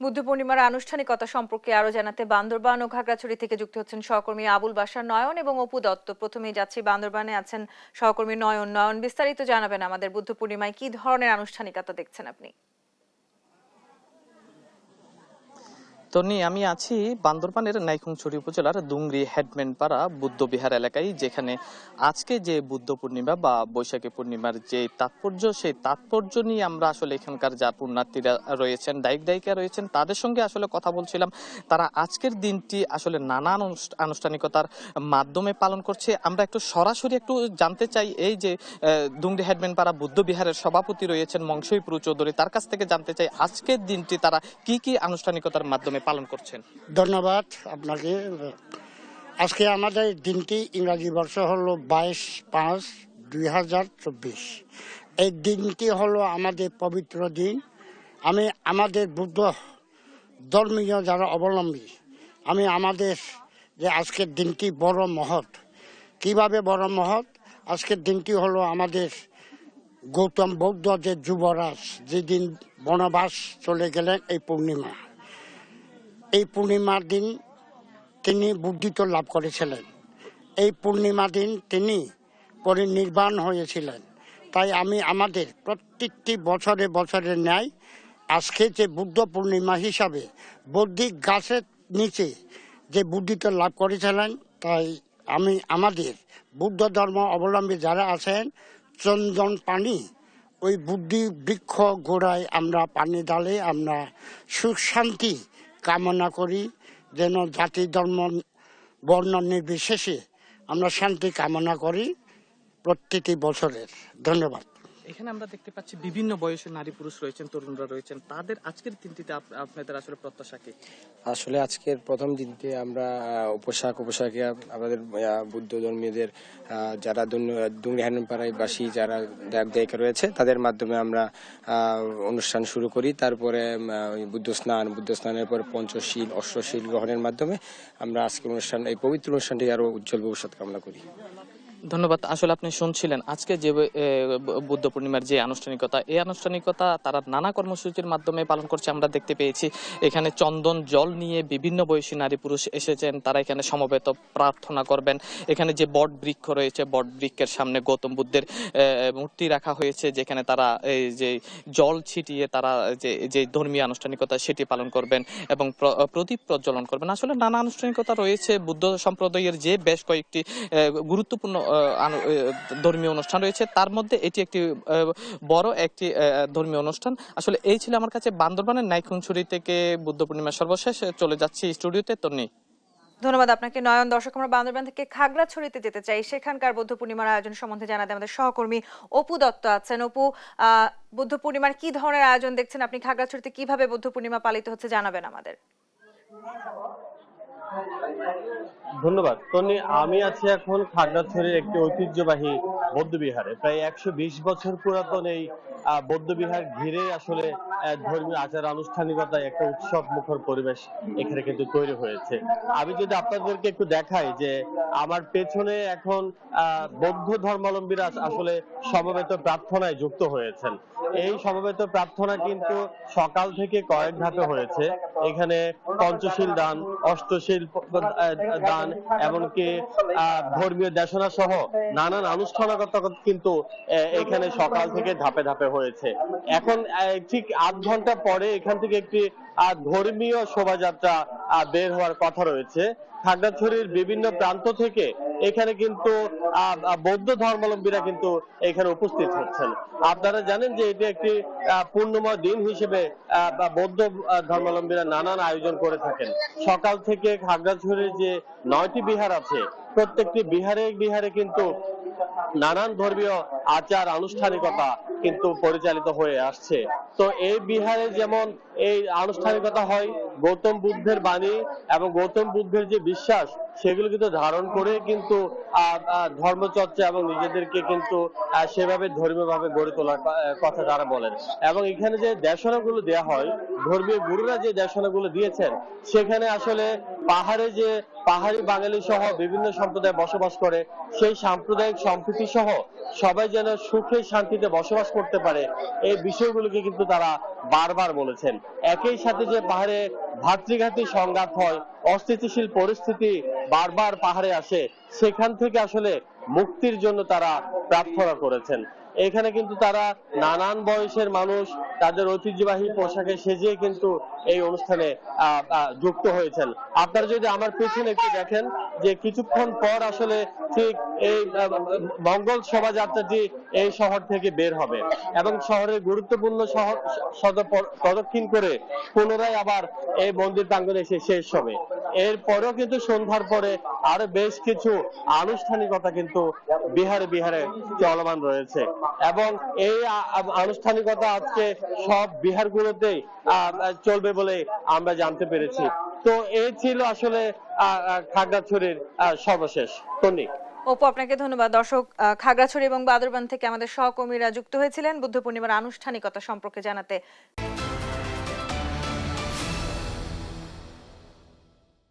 বুদ্ধ পূর্ণিমার আনুষ্ঠানিকতা সম্পর্কে আরো জানাতে বান্দরবান ও খাগড়াছড়ি থেকে যুক্ত হচ্ছেন সহকর্মী আবুল বাশার নয়ন এবং অপু দত্ত। প্রথমেই যাচ্ছি বান্দরবানে, আছেন সহকর্মী নয়ন। নয়ন, বিস্তারিত জানাবেন আমাদের, বুদ্ধ পূর্ণিমায় কি ধরনের আনুষ্ঠানিকতা দেখছেন আপনি? তনি, আমি আছি বান্দরবানের নাইক্ষ্যংছড়ি উপজেলার দুংরি হেডম্যানপাড়া বুদ্ধ বিহার এলাকায়, যেখানে আজকে যে বুদ্ধ পূর্ণিমা বা বৈশাখী পূর্ণিমার যে তাৎপর্য, সেই তাৎপর্য নিয়ে আমরা আসলে এখানকার যা পুণ্যার্থীরা রয়েছেন, দায়িক দায়িকা রয়েছেন, তাদের সঙ্গে আসলে কথা বলছিলাম। তারা আজকের দিনটি আসলে নানান আনুষ্ঠানিকতার মাধ্যমে পালন করছে। আমরা একটু সরাসরি একটু জানতে চাই, এই যে দুংরি হেডম্যানপাড়া বুদ্ধ বিহারের সভাপতি রয়েছেন মংসই প্রু চৌধুরী, তার কাছ থেকে জানতে চাই আজকের দিনটি তারা কি কি আনুষ্ঠানিকতার মাধ্যমে পালন করছেন। ধন্যবাদ আপনাকে। আজকে আমাদের দিনটি ইংরাজি বর্ষ হলো 22/5/2024। এই দিনটি হলো আমাদের পবিত্র দিন। আমি আমাদের বুদ্ধ ধর্মীয় যারা অবলম্বী, আমি আমাদের যে আজকের দিনটি বড় মহৎ। কিভাবে বড় মহৎ? আজকের দিনটি হলো আমাদের গৌতম বৌদ্ধ যে যুবরাজ যেদিন বনবাস চলে গেলেন এই পূর্ণিমা, এই পূর্ণিমার দিন তিনি বুদ্ধিত্ব লাভ করেছিলেন। এই পূর্ণিমা দিন তিনি পরিনির্বাণ হয়েছিলেন। তাই আমি আমাদের প্রত্যেকটি বছরে বছরে ন্যায় আজকে যে বুদ্ধ পূর্ণিমা হিসাবে বৌদ্ধিক গাছের নিচে যে বুদ্ধিত্ব লাভ করেছিলেন, তাই আমি আমাদের বুদ্ধ ধর্ম অবলম্বী যারা আছেন চন্দন পানি ওই বুদ্ধি বৃক্ষ গোড়ায় আমরা পানি ঢালে আমরা সুখ শান্তি কামনা করি, যেন জাতি ধর্ম বর্ণ নির্বিশেষে আমরা শান্তি কামনা করি প্রত্যেকটি বছরের। ধন্যবাদ। এখানে আমরা দেখতে পাচ্ছি বিভিন্ন বয়সের নারী পুরুষ রয়েছেন, তরুণরা রয়েছেন, তাদের আজকের দিনটিতে আপনাদের আসলে প্রত্যাশা কি? আসলে আজকের প্রথম দিনটি আমরা পোশাকে আমাদের বুদ্ধ ধর্মীয়দের যারা দুংরি হেডম্যানপাড়ায় বাসী যারা দায়িকা রয়েছে তাদের মাধ্যমে আমরা অনুষ্ঠান শুরু করি। তারপরে বুদ্ধ স্নানের পর পঞ্চশীল অষ্টশীল গ্রহণের মাধ্যমে আমরা আজকের অনুষ্ঠান, এই পবিত্র অনুষ্ঠানটি আরো উজ্জ্বল ভবিষ্যৎ কামনা করি। ধন্যবাদ। আসলে আপনি শুনছিলেন আজকে যে বুদ্ধ পূর্ণিমার যে আনুষ্ঠানিকতা, এই আনুষ্ঠানিকতা তারা নানা কর্মসূচির মাধ্যমে পালন করছে। আমরা দেখতে পেয়েছি এখানে চন্দন জল নিয়ে বিভিন্ন বয়সী নারী পুরুষ এসেছেন, তারা এখানে সমবেত প্রার্থনা করবেন। এখানে যে বট বৃক্ষ রয়েছে, বট বৃক্ষের সামনে গৌতম বুদ্ধের মূর্তি রাখা হয়েছে, যেখানে তারা এই যে জল ছিটিয়ে তারা যে ধর্মীয় আনুষ্ঠানিকতা সেটি পালন করবেন এবং প্রদীপ প্রজ্বলন করবেন। আসলে নানা আনুষ্ঠানিকতা রয়েছে। বুদ্ধ সম্প্রদায়ের যে বেশ কয়েকটি গুরুত্বপূর্ণ ধর্মীয় অনুষ্ঠান রয়েছে, তার মধ্যে এটি একটি বড় একটি ধর্মীয় অনুষ্ঠান। আসলে এই ছিল আমার কাছে বান্দরবানের নাইক্ষ্যংছড়ি থেকে বুদ্ধ পূর্ণিমার সর্বশেষ। চলে যাচ্ছি স্টুডিওতে। তন্নি, ধন্যবাদ আপনাকে নয়ন। দর্শক, আমরা বান্দরবান থেকে খাগড়াছড়িতে যেতে চাই, সেখানকার বুদ্ধ পূর্ণিমার আয়োজন সম্বন্ধে জানাতে আমাদের সহকর্মী অপু দত্ত আছেন। অপু, বুদ্ধ পূর্ণিমার কি ধরনের আয়োজন দেখছেন আপনি? খাগড়াছড়িতে কিভাবে বুদ্ধ পূর্ণিমা পালিত হচ্ছে জানাবেন আমাদের। ধন্যবাদ তনি। আমি আছি এখন খাগড়াছড়ির একটি ঐতিহ্যবাহী বৌদ্ধ বিহারে। প্রায় 120 বছর পুরাতন এই বৌদ্ধ বিহার ঘিরে আসলে ধর্মীয় আচার আনুষ্ঠানিকতায় একটা উৎসব মুখর পরিবেশ এখানে কিন্তু তৈরি হয়েছে। আমি যদি আপনাদেরকে একটু দেখাই যে আমার পেছনে এখন বৌদ্ধ ধর্মাবলম্বীরা আসলে সমবেত প্রার্থনায় যুক্ত হয়েছেন। এই সমবেত প্রার্থনা কিন্তু সকাল থেকে কয়েক ধাপে হয়েছে। এখানে পঞ্চশীল দান, অষ্টশীল দান, এমনকি ধর্মীয় দেশনা সহ নানান আনুষ্ঠানিকতা কিন্তু এখানে সকাল থেকে ধাপে ধাপে হয়েছে। এখন ঠিক আধ ঘন্টা পরে এখান থেকে একটি ধর্মীয় শোভাযাত্রা বের হওয়ার কথা রয়েছে। খাগড়াছড়ির বিভিন্ন প্রান্ত থেকে এখানে কিন্তু বৌদ্ধ ধর্মাবলম্বীরা কিন্তু এখানে উপস্থিত হচ্ছেন। আপনারা জানেন যে এটি একটি পূর্ণময় দিন হিসেবে বৌদ্ধ ধর্মাবলম্বীরা নানান আয়োজন করে থাকেন। সকাল থেকে খাগড়াছড়ির যে 9টি বিহার আছে, প্রত্যেকটি বিহারে বিহারে কিন্তু নানান ধর্মীয় আচার আনুষ্ঠানিকতা কিন্তু পরিচালিত হয়ে আসছে। তো এই বিহারে যেমন এই আনুষ্ঠানিকতা হয়, গৌতম বুদ্ধের বাণী এবং গৌতম বুদ্ধের যে বিশ্বাস সেগুলো কিন্তু ধারণ করে কিন্তু ধর্মচর্চা এবং নিজেদেরকে কিন্তু সেভাবে ধর্মীয় ভাবে গড়ে তোলার কথা তারা বলেন। এবং এখানে যে দেশনাগুলো দেয়া হয়, ধর্মীয় গুরুরা যে দেশনাগুলো দিয়েছেন, সেখানে আসলে পাহাড়ে যে পাহাড়ি বাঙালি সহ বিভিন্ন সম্প্রদায় বসবাস করে, সেই সাম্প্রদায়িক সম্প্রীতি সহ সবাই যেন সুখে শান্তিতে বসবাস করতে পারে, এই বিষয়গুলোকে কিন্তু তারা বারবার বলেছেন। একই সাথে যে পাহাড়ে ভাতৃঘাতী সংঘাত হয়, অস্থিতিশীল পরিস্থিতি বারবার পাহাড়ে আসে, সেখান থেকে আসলে মুক্তির জন্য তারা প্রার্থনা করেছেন। এখানে কিন্তু তারা নানান বয়সের মানুষ তাদের ঐতিহ্যবাহী পোশাকে সেজে কিন্তু এই অনুষ্ঠানে যুক্ত হয়েছেন। আপনারা যদি আমার পেছনে একটু দেখেন যে কিছুক্ষণ পর আসলে ঠিক এই মঙ্গল শোভাযাত্রাটি এই শহর থেকে বের হবে এবং শহরের গুরুত্বপূর্ণ শহর সদর প্রদক্ষিণ করে পুনরায় আবার এই মন্দির প্রাঙ্গণে এসে শেষ হবে। এরপরেও কিন্তু সন্ধ্যার পরে আরো বেশ কিছু আনুষ্ঠানিকতা কিন্তু বিহারে বিহারে চলমান রয়েছে এবং এই আনুষ্ঠানিকতা আজকে সব বিহারগুলোতেই চলবে বলে আমরা জানতে পেরেছি। তো এই ছিল আসলে খাগড়াছড়ির সর্বশেষ। তন্নি। অপু, আপনাকে ধন্যবাদ। দর্শক, খাগড়াছড়ি এবং বান্দরবান থেকে আমাদের সহকর্মীরা যুক্ত হয়েছিলেন বুদ্ধ পূর্ণিমার আনুষ্ঠানিকতা সম্পর্কে জানাতে।